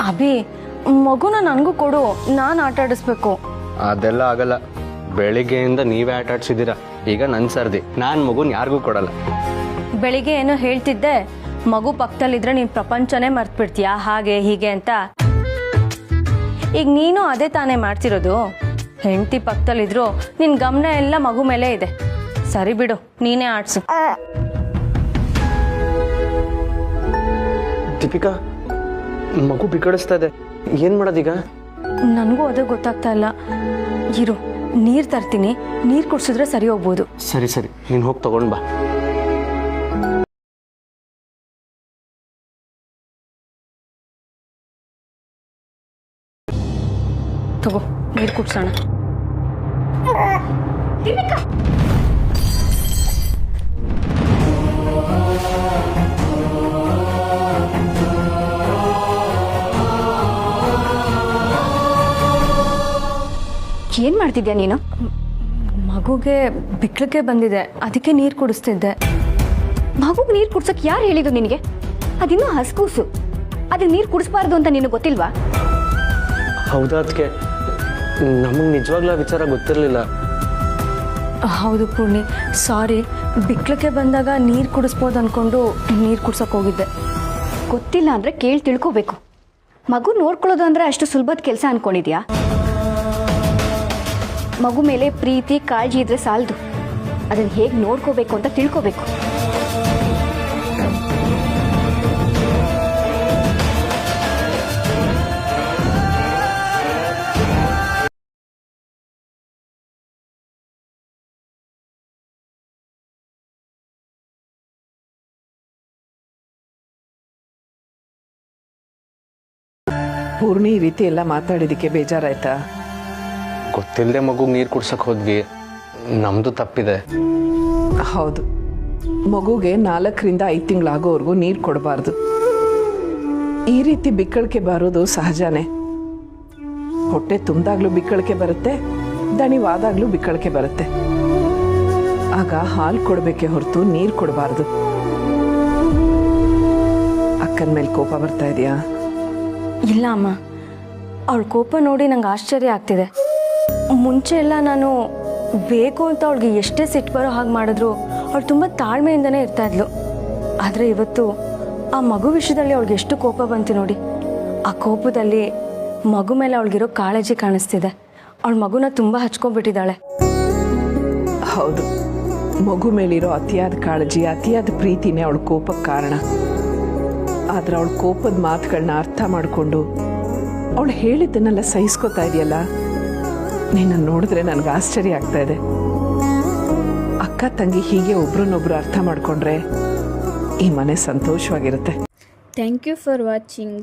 ಅಭಿ ಮಗುನ ನನಗೂ ಕೊಡು, ನಾನು ಆಟ ಆಡಿಸ್ಬೇಕು. ಅದೆಲ್ಲ ಆಗಲ್ಲ. ಬೆಳಿಗ್ಗೆಯಿಂದ ನೀವೇ ಆಟ ಆಡ್ಸಿದ್ದೀರಾ, ಈಗ ನನ್ನ ಸರ್ದಿ. ನಾನು ಮಗುನ ಯಾರಿಗೂ ಕೊಡಲ್ಲ. ಬೆಳಿಗ್ಗೆ ಏನೋ ಹೇಳ್ತಿದ್ದೆ, ಮಗು ಪಕ್ಕದಲ್ಲಿದ್ರೆ ನೀನು ಪ್ರಪಂಚನೇ ಮರ್ತ್ಬಿಡ್ತೀಯಾ ಹಾಗೆ ಹೀಗೆ ಅಂತ. ಈಗ ನೀನು ಅದೇ ತಾನೇ ಮಾಡ್ತಿರೋದು. ಹೆಂಡತಿ ಪಕ್ಕದಲ್ಲಿದ್ರು ನಿನ್ನ ಗಮನ ಎಲ್ಲ ಮಗು ಮೇಲೆ ಇದೆ. ಸರಿ ಬಿಡು, ನೀನೇ ಆಡ್ಸು. ದೀಪಿಕಾ, ಮಗು ಬಿಗಡಿಸ್ತಾ ಇದೆ, ಏನು ಮಾಡೋದೀಗ? ನನಗೂ ಅದೇ ಗೊತ್ತಾಗ್ತಾ ಇಲ್ಲ. ಇರು, ನೀರು ತರ್ತೀನಿ, ನೀರು ಕುಡಿಸಿದ್ರೆ ಸರಿ ಹೋಗ್ಬೋದು. ಸರಿ ಸರಿ, ನೀನು ಹೋಗಿ ತಗೊಂಡು ಬಾ. ತಗೋ, ನೀರು ಕುಡ್ಸೋಣ. ಏನ್ ಮಾಡ್ತಿದ್ಯಾ ನೀನು? ಮಗುಗೆ ಬಿಕ್ಳಕ್ಕೆ ಬಂದಿದೆ, ಅದಕ್ಕೆ ನೀರು ಕುಡಿಸ್ತಿದ್ದೆ. ಮಗುಗೆ ನೀರು ಕುಡ್ಸಕ್ ಯಾರು ಹೇಳಿದ್ದು ನಿನಗೆ? ಅದಿನ್ನೂ ಹಸ್ಕೂಸು, ಅದಕ್ಕೆ ನೀರು ಕುಡಿಸ್ಬಾರ್ದು ಅಂತ ನಿನಗೆ ಗೊತ್ತಿಲ್ವಾ? ಹೌದಾ ಅದಕ್ಕೆ ನಮಗೆ ನಿಜವಾಗ್ಲೂ ವಿಚಾರ ಗೊತ್ತಿರಲಿಲ್ಲ. ಹೌದು ಪೂರ್ಣಿ, ಸಾರಿ. ಬಿಕ್ಳಕ್ಕೆ ಬಂದಾಗ ನೀರು ಕುಡಿಸ್ಬೋದು ಅಂದ್ಕೊಂಡು ನೀರು ಕುಡ್ಸೋಕೆ ಹೋಗಿದ್ದೆ. ಗೊತ್ತಿಲ್ಲ ಅಂದ್ರೆ ಕೇಳಿ ತಿಳ್ಕೋಬೇಕು. ಮಗು ನೋಡ್ಕೊಳ್ಳೋದು ಅಂದ್ರೆ ಅಷ್ಟು ಸುಲಭದ ಕೆಲಸ ಅನ್ಕೊಂಡಿದ್ಯಾ? ಮಗು ಮೇಲೆ ಪ್ರೀತಿ ಕಾಳಜಿ ಇದ್ರೆ ಸಾಲದು, ಅದನ್ನು ಹೇಗೆ ನೋಡ್ಕೋಬೇಕು ಅಂತ ತಿಳ್ಕೋಬೇಕು. ಪೂರ್ಣಿ ಈ ರೀತಿ ಎಲ್ಲ ಮಾತಾಡಿದಕ್ಕೆ ಬೇಜಾರಾಯ್ತಾ? ಗೊತ್ತಿಲ್ಲದೆ ಮಗುಗೆ ನೀರು ಕುಡ್ಸಕ್ಕೆ ಹೋದ್ವಿ, ನಮ್ಮದು ತಪ್ಪಿದೆ. ಹೌದು, ಮಗುಗೆ 4ರಿಂದ 5 ತಿಂಗಳಾಗೋವರೆಗೂ ನೀರು ಕೊಡಬಾರ್ದು. ಈ ರೀತಿ ಬಿಕ್ಕಳಿಕೆ ಬರೋದು ಸಹಜನೇ. ಹೊಟ್ಟೆ ತುಂಬಿದಾಗ್ಲೂ ಬಿಕ್ಕಳಿಕೆ ಬರುತ್ತೆ, ದಣಿವಾದಾಗ್ಲೂ ಬಿಕ್ಕಳಿಕೆ ಬರುತ್ತೆ. ಆಗ ಹಾಲು ಕೊಡಬೇಕೆ ಹೊರತು ನೀರು ಕೊಡಬಾರ್ದು. ಅಕ್ಕನ ಮೇಲೆ ಕೋಪ ಬರ್ತಾ ಇದೆಯಾ? ಇಲ್ಲ ಅಮ್ಮ, ಅವಳ ಕೋಪ ನೋಡಿ ನಂಗೆ ಆಶ್ಚರ್ಯ ಆಗ್ತಿದೆ. ಮುಂಚೆ ಎಲ್ಲ ನಾನು ಬೇಕು ಅಂತ ಅವಳಿಗೆ ಎಷ್ಟೇ ಸಿಟ್ಟು ಬರೋ ಹಾಗೆ ಮಾಡಿದ್ರು ಅವಳು ತುಂಬ ತಾಳ್ಮೆಯಿಂದನೇ ಇರ್ತಾ ಇದ್ಲು. ಆದರೆ ಇವತ್ತು ಆ ಮಗು ವಿಷಯದಲ್ಲಿ ಅವಳಿಗೆ ಎಷ್ಟು ಕೋಪ ಬಂತು ನೋಡಿ. ಆ ಕೋಪದಲ್ಲಿ ಮಗು ಮೇಲೆ ಅವಳಿಗಿರೋ ಕಾಳಜಿ ಕಾಣಿಸ್ತಿದೆ. ಅವಳ ಮಗುನ ತುಂಬ ಹಚ್ಕೊಂಡ್ಬಿಟ್ಟಿದ್ದಾಳೆ. ಹೌದು, ಮಗು ಮೇಲಿರೋ ಅತಿಯಾದ ಕಾಳಜಿ, ಅತಿಯಾದ ಪ್ರೀತಿನೇ ಅವಳ ಕೋಪಕ್ಕೆ ಕಾರಣ. ಆದ್ರೆ ಅವಳ ಕೋಪದ ಮಾತುಗಳನ್ನ ಅರ್ಥ ಮಾಡಿಕೊಂಡು ಅವಳು ಹೇಳಿದ್ದನ್ನೆಲ್ಲ ಸಹಿಸ್ಕೋತಾ ಇದೆಯಲ್ಲ, ನಿನ್ನ ನೋಡಿದ್ರೆ ನನಗೆ ಆಶ್ಚರ್ಯ ಆಗ್ತಾ ಇದೆ. ಅಕ್ಕ ತಂಗಿ ಹೀಗೆ ಒಬ್ರನ್ನೊಬ್ರು ಅರ್ಥ ಮಾಡಿಕೊಂಡ್ರೆ ಈ ಮನೆ ಸಂತೋಷವಾಗಿರುತ್ತೆ. Thank you for watching.